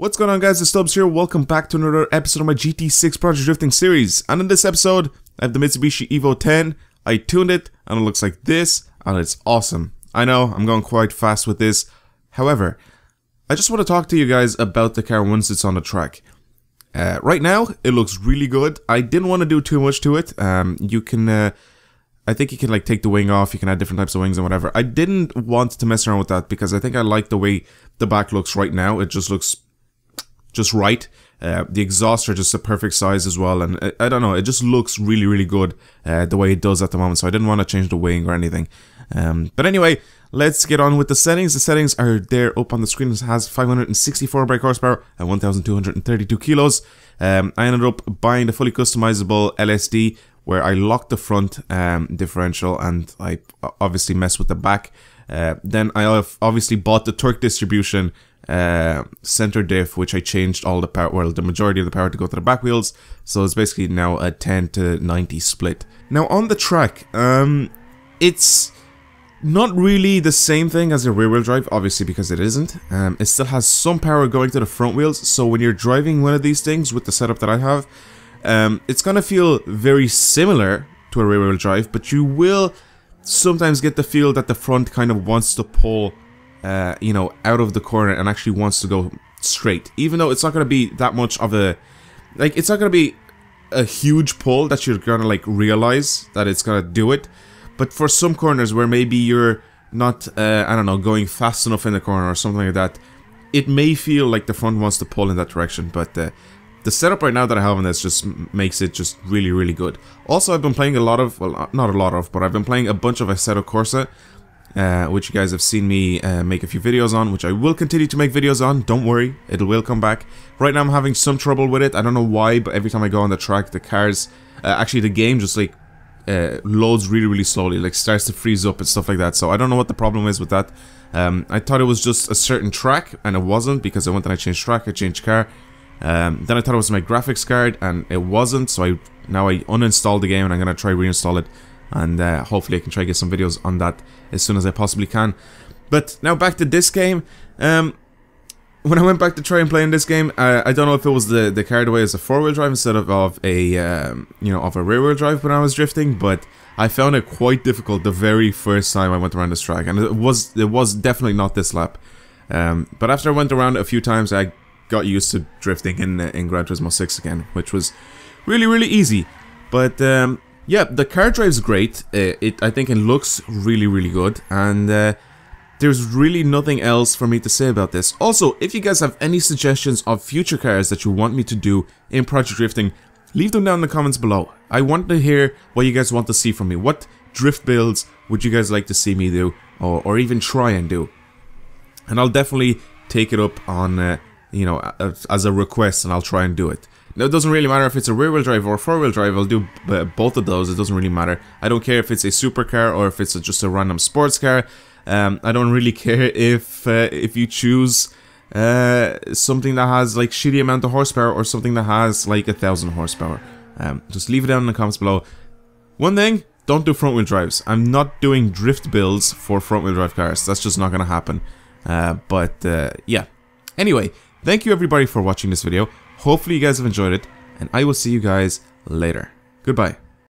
What's going on, guys? It's Stubbs here. Welcome back to another episode of my GT6 Project Drifting series. And in this episode, I have the Mitsubishi EVO 10. I tuned it and it looks like this, and it's awesome. I know, I'm going quite fast with this. However, I just want to talk to you guys about the car once it's on the track. Right now, it looks really good. I didn't want to do too much to it. You can, I think you can like take the wing off, you can add different types of wings and whatever. I didn't want to mess around with that because I think I like the way the back looks right now. It just looks just right. The exhausts are just the perfect size as well, and I don't know, it just looks really, really good the way it does at the moment, so I didn't want to change the wing or anything. But anyway, let's get on with the settings. The settings are there up on the screen. It has 564 brake horsepower and 1,232 kilos. I ended up buying the fully customizable LSD, where I locked the front differential and I obviously messed with the back. Then I obviously bought the torque distribution center diff, which I changed all the power, well, the majority of the power to go to the back wheels, so it's basically now a 10 to 90 split. Now on the track, it's not really the same thing as a rear wheel drive, obviously, because it isn't. It still has some power going to the front wheels, so when you're driving one of these things with the setup that I have, it's gonna feel very similar to a rear wheel drive, but you will sometimes get the feel that the front kind of wants to pull you know, out of the corner and actually wants to go straight, even though it's not going to be that much of a, like, it's not going to be a huge pull that you're going to like realize that it's going to do it. But for some corners where maybe you're not I don't know, going fast enough in the corner or something like that, it may feel like the front wants to pull in that direction. But the setup right now that I have on this just makes it just really, really good. Also, I've been playing a lot of, well, not a lot of, but I've been playing a bunch of Assetto Corsa, which you guys have seen me make a few videos on, which I will continue to make videos on. Don't worry, it will come back. Right now I'm having some trouble with it. I don't know why, but every time I go on the track, the cars, actually the game just like loads really, really slowly, like starts to freeze up and stuff like that. So I don't know what the problem is with that. I thought it was just a certain track, and it wasn't, because I went and I changed track, I changed car. Then I thought it was my graphics card, and it wasn't, so now I uninstalled the game and I'm gonna try reinstall it, and hopefully I can try to get some videos on that as soon as I possibly can. But now back to this game. When I went back to try and play in this game, I don't know if it was the car the way as a four-wheel drive instead of a you know, of a rear-wheel drive when I was drifting, but I found it quite difficult the very first time I went around this track, and it was definitely not this lap. But after I went around it a few times, I got used to drifting in Gran Turismo 6 again, which was really, really easy. But yeah, the car drives great. I think it looks really, really good, and there's really nothing else for me to say about this. Also, if you guys have any suggestions of future cars that you want me to do in Project Drifting, leave them down in the comments below. I want to hear what you guys want to see from me. What drift builds would you guys like to see me do, or even try and do? And I'll definitely take it up on you know, as a request, and I'll try and do it. Now, it doesn't really matter if it's a rear-wheel drive or a four-wheel drive. I'll do both of those. It doesn't really matter. I don't care if it's a supercar or if it's just a random sports car. I don't really care if you choose something that has like shitty amount of horsepower or something that has like 1,000 horsepower. Just leave it down in the comments below. One thing, don't do front-wheel drives. I'm not doing drift builds for front-wheel drive cars. That's just not going to happen. Yeah. Anyway, thank you everybody for watching this video. Hopefully you guys have enjoyed it, and I will see you guys later. Goodbye.